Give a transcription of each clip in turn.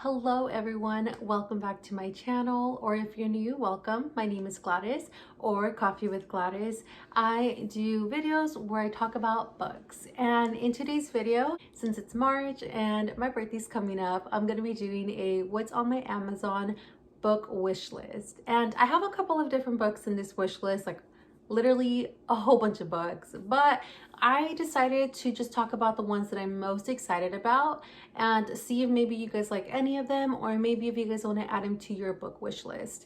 Hello everyone, welcome back to my channel, or if you're new, welcome. My name is Gladys, or Coffee with Gladys. I do videos where I talk about books, and in today's video, since it's March and my birthday's coming up, I'm going to be doing a what's on my Amazon book wish list. And I have a couple of different books in this wish list, like literally a whole bunch of books, but I decided to just talk about the ones that I'm most excited about and see if maybe you guys like any of them, or maybe if you guys want to add them to your book wish list.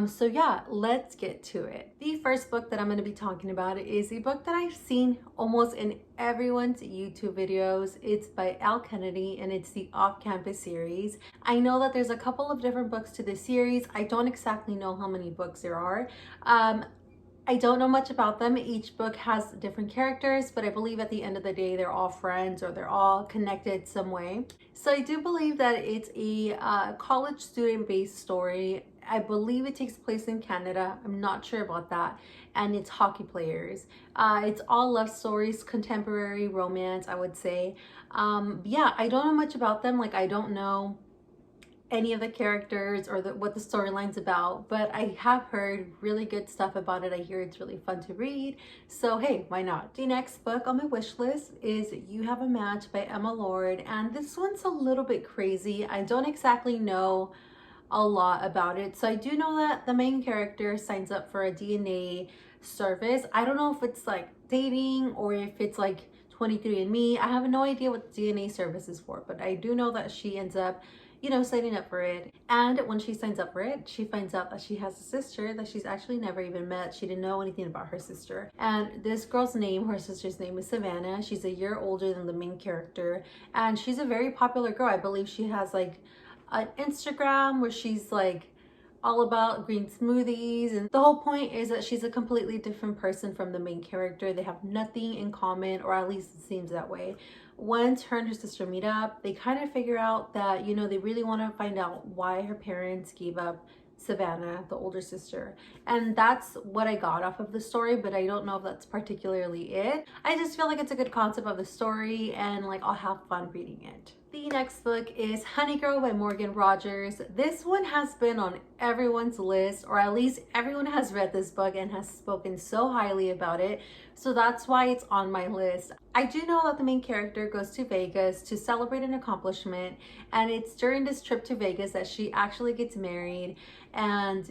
So yeah, let's get to it. The first book that I'm going to be talking about is a book that I've seen almost in everyone's YouTube videos. It's by Al Kennedy and it's the Off-Campus series. I know that there's a couple of different books to this series. I don't exactly know how many books there are. I don't know much about them. Each book has different characters, but I believe at the end of the day, they're all friends or they're all connected some way. So I do believe that it's a college student-based story. I believe it takes place in Canada. I'm not sure about that. And it's hockey players. It's all love stories, contemporary romance, I would say. Yeah, I don't know much about them. Like, I don't know any of the characters or what the storyline's about, but I have heard really good stuff about it. I hear it's really fun to read, so hey, why not? The next book on my wish list is You Have a Match by Emma Lord, and this one's a little bit crazy. I don't exactly know a lot about it. So I do know that the main character signs up for a DNA service. I don't know if it's like dating or if it's like 23andMe. I have no idea what the DNA service is for, but I do know that she ends up signing up for it. And when she signs up for it, she finds out that she has a sister that she's actually never even met. She didn't know anything about her sister. And this girl's name, her sister's name, is Savannah. She's a year older than the main character. And she's a very popular girl. I believe she has like an Instagram where she's like all about green smoothies, and the whole point is that she's a completely different person from the main character. They have nothing in common, or at least it seems that way. Once her and her sister meet up, they kind of figure out that they really want to find out why her parents gave up Savannah, the older sister. And that's what I got off of the story, but I don't know if that's particularly it. I just feel like it's a good concept of the story, and like I'll have fun reading it. The next book is Honey Girl by Morgan Rogers. This one has been on everyone's list, or at least everyone has read this book and has spoken so highly about it. So that's why it's on my list. I do know that the main character goes to Vegas to celebrate an accomplishment, and it's during this trip to Vegas that she actually gets married. And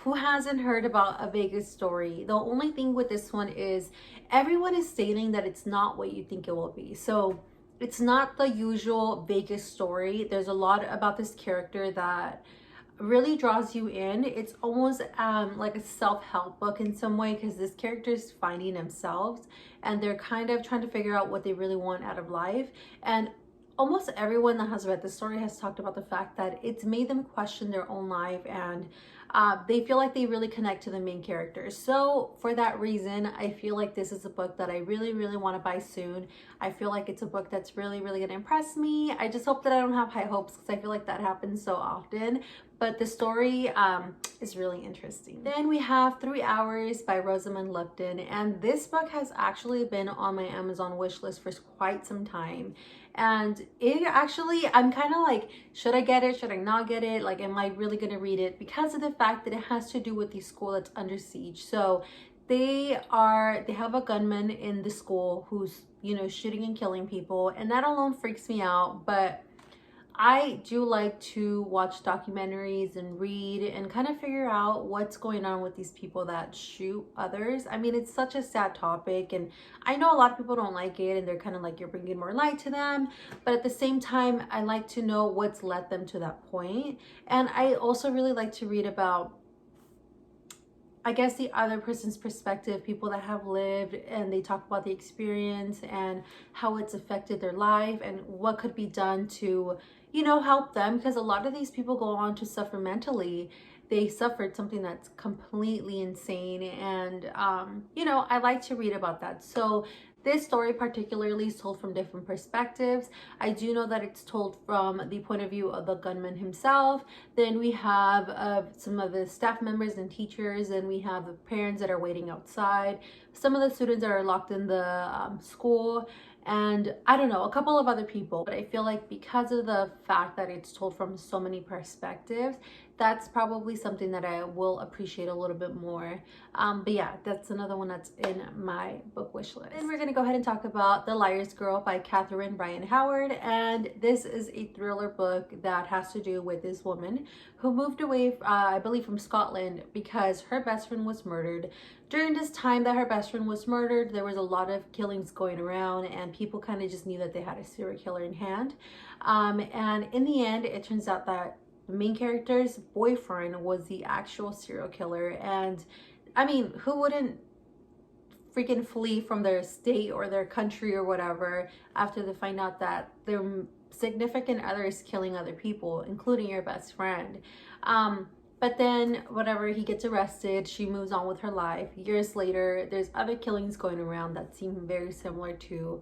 who hasn't heard about a Vegas story? The only thing with this one is everyone is stating that it's not what you think it will be. So it's not the usual Vegas story. There's a lot about this character that really draws you in. It's almost like a self-help book in some way, because this character is finding themselves and they're kind of trying to figure out what they really want out of life. And almost everyone that has read the story has talked about the fact that it's made them question their own life, and they feel like they really connect to the main character. So for that reason, I feel like this is a book that I really want to buy soon. I feel like it's a book that's really going to impress me. I just hope that I don't have high hopes, because I feel like that happens so often. But the story is really interesting. Then we have 3 Hours by Rosamund Lupton, and this book has actually been on my Amazon wish list for quite some time. And it actually, I'm kind of like, should I get it? Should I not get it? Like, am I really going to read it? Because of the fact that it has to do with the school that's under siege. So they have a gunman in the school who's, shooting and killing people. And that alone freaks me out. But I do like to watch documentaries and read and kind of figure out what's going on with these people that shoot others. I mean, it's such a sad topic, and I know a lot of people don't like it, and they're kind of like, you're bringing more light to them. But at the same time, I like to know what's led them to that point. And I also really like to read about, I guess, the other person's perspective, people that have lived, and they talk about the experience and how it's affected their life and what could be done to, help them. Because a lot of these people go on to suffer mentally. They suffered something that's completely insane. And, I like to read about that. So this story particularly is told from different perspectives. I do know that it's told from the point of view of the gunman himself. Then we have some of the staff members and teachers, and we have the parents that are waiting outside. Some of the students that are locked in the school, and I don't know, a couple of other people. But I feel like because of the fact that it's told from so many perspectives, that's probably something that I will appreciate a little bit more. But yeah, that's another one that's in my book wish list. And we're gonna go ahead and talk about The Liar's Girl by Catherine Ryan Howard. And this is a thriller book that has to do with this woman who moved away, I believe from Scotland, because her best friend was murdered. During this time that her best friend was murdered, there was a lot of killings going around, and people kind of just knew that they had a serial killer in hand. And in the end, it turns out that the main character's boyfriend was the actual serial killer. And I mean, who wouldn't freaking flee from their state or their country or whatever after they find out that their significant other is killing other people, including your best friend? But then whatever, he gets arrested, she moves on with her life. Years later, there's other killings going around that seem very similar to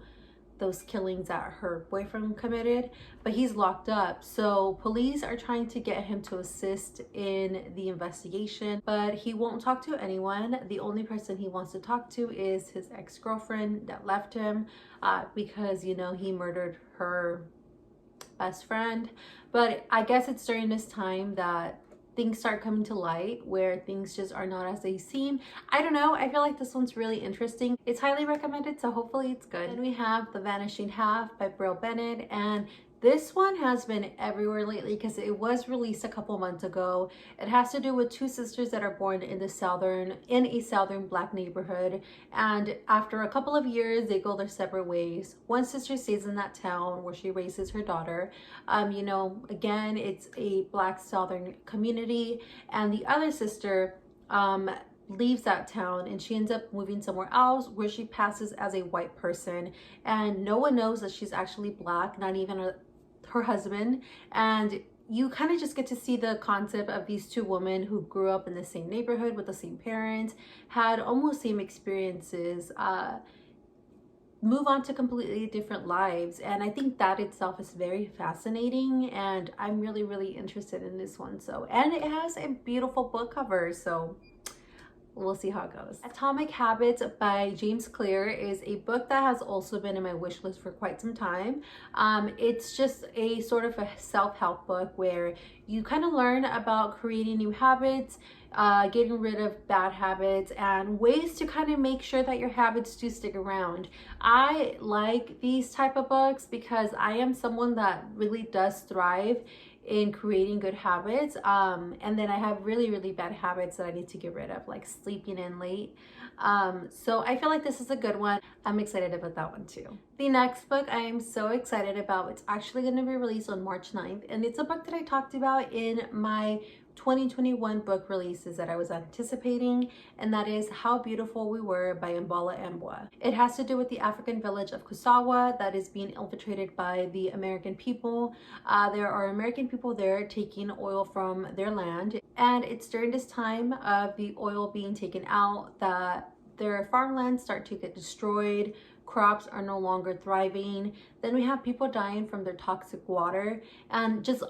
those killings that her boyfriend committed, but he's locked up. So police are trying to get him to assist in the investigation, but he won't talk to anyone. The only person he wants to talk to is his ex-girlfriend that left him because, you know, he murdered her best friend. But I guess it's during this time that things start coming to light, where things just are not as they seem. I don't know, I feel like this one's really interesting. It's highly recommended, so hopefully it's good. And we have The Vanishing Half by Brielle Bennett, and this one has been everywhere lately because it was released a couple months ago. It has to do with two sisters that are born in a southern black neighborhood, and after a couple of years they go their separate ways. One sister stays in that town where she raises her daughter. You know, again, it's a black southern community, and the other sister leaves that town and she ends up moving somewhere else where she passes as a white person, and no one knows that she's actually black, not even her husband. And you kind of just get to see the concept of these two women who grew up in the same neighborhood with the same parents, had almost same experiences, move on to completely different lives. And I think that itself is very fascinating, and I'm really interested in this one. So, and it has a beautiful book cover, so we'll see how it goes. Atomic Habits by James Clear is a book that has also been in my wish list for quite some time. It's just a sort of a self-help book where you kind of learn about creating new habits, getting rid of bad habits, and ways to kind of make sure that your habits do stick around. I like these type of books because I am someone that really does thrive in creating good habits, and then I have really bad habits that I need to get rid of, like sleeping in late. So I feel like this is a good one. I'm excited about that one too. The next book I am so excited about, it's actually going to be released on March 9th, and it's a book that I talked about in my 2021 book releases that I was anticipating, and that is How Beautiful We Were by Mbala Mbwa. It has to do with the African village of Kusawa that is being infiltrated by the American people. There are American people there taking oil from their land, and it's during this time of the oil being taken out that their farmlands start to get destroyed. Crops are no longer thriving. Then we have people dying from their toxic water, and just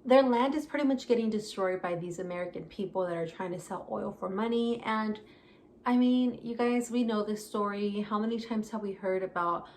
their land is pretty much getting destroyed by these American people that are trying to sell oil for money. And I mean, you guys, we know this story. How many times have we heard about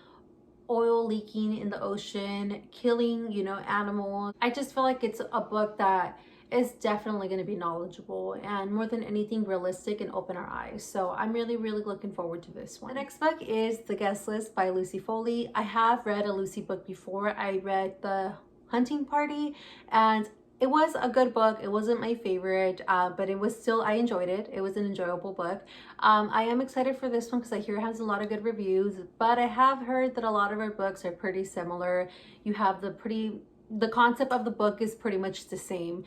oil leaking in the ocean, killing, you know, animals? I just feel like it's a book that is definitely going to be knowledgeable and, more than anything, realistic and open our eyes. So I'm really looking forward to this one. The next book is The Guest List by Lucy Foley. I have read a Lucy book before. I read The Hunting Party, and it was a good book. It wasn't my favorite, but it was still, I enjoyed it. It was an enjoyable book. I am excited for this one because I hear it has a lot of good reviews, but I have heard that a lot of her books are pretty similar. You have the concept of the book is pretty much the same.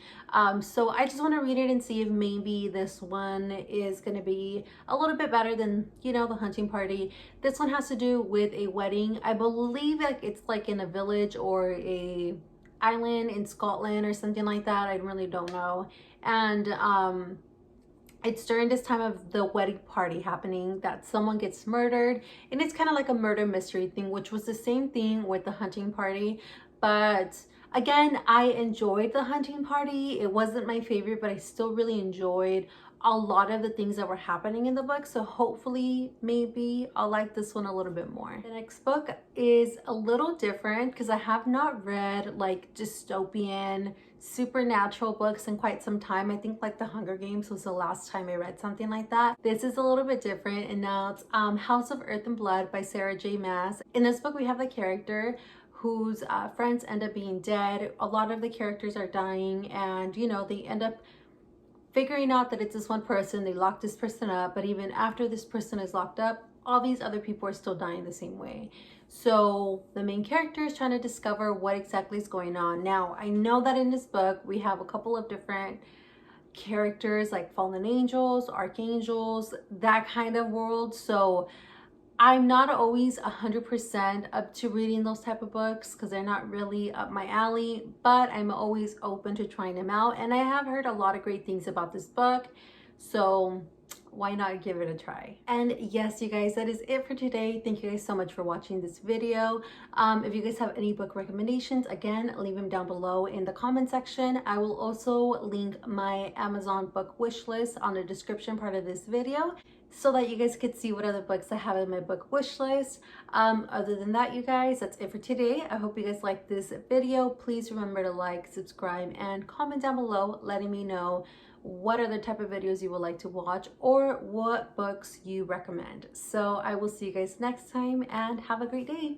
So I just want to read it and see if maybe this one is going to be a little bit better than, you know, The Hunting Party. This one has to do with a wedding. I believe like it's like in a village or a island in Scotland or something like that. I really don't know. And it's during this time of the wedding party happening that someone gets murdered, and it's kind of like a murder mystery thing, which was the same thing with The Hunting Party. But again, I enjoyed The Hunting Party. It wasn't my favorite, but I still really enjoyed a lot of the things that were happening in the book. So hopefully maybe I'll like this one a little bit more. The next book is a little different because I have not read like dystopian supernatural books in quite some time. I think like The Hunger Games was the last time I read something like that. This is a little bit different, and now it's House of Earth and Blood by Sarah J. Maas. In this book we have the character whose friends end up being dead. A lot of the characters are dying, and you know, they end up figuring out that it's this one person. They lock this person up, but even after this person is locked up, all these other people are still dying the same way. So the main character is trying to discover what exactly is going on. Now, I know that in this book we have a couple of different characters like fallen angels, archangels, that kind of world. So I'm not always 100% up to reading those type of books because they're not really up my alley, but I'm always open to trying them out. And I have heard a lot of great things about this book, so why not give it a try? And yes, you guys, that is it for today. Thank you guys so much for watching this video. If you guys have any book recommendations, again, leave them down below in the comment section. I will also link my Amazon book wish list on the description part of this video, so that you guys could see what other books I have in my book wish list. Other than that, you guys, that's it for today. I hope you guys liked this video. Please remember to like, subscribe, and comment down below letting me know what other type of videos you would like to watch or what books you recommend. So I will see you guys next time, and have a great day.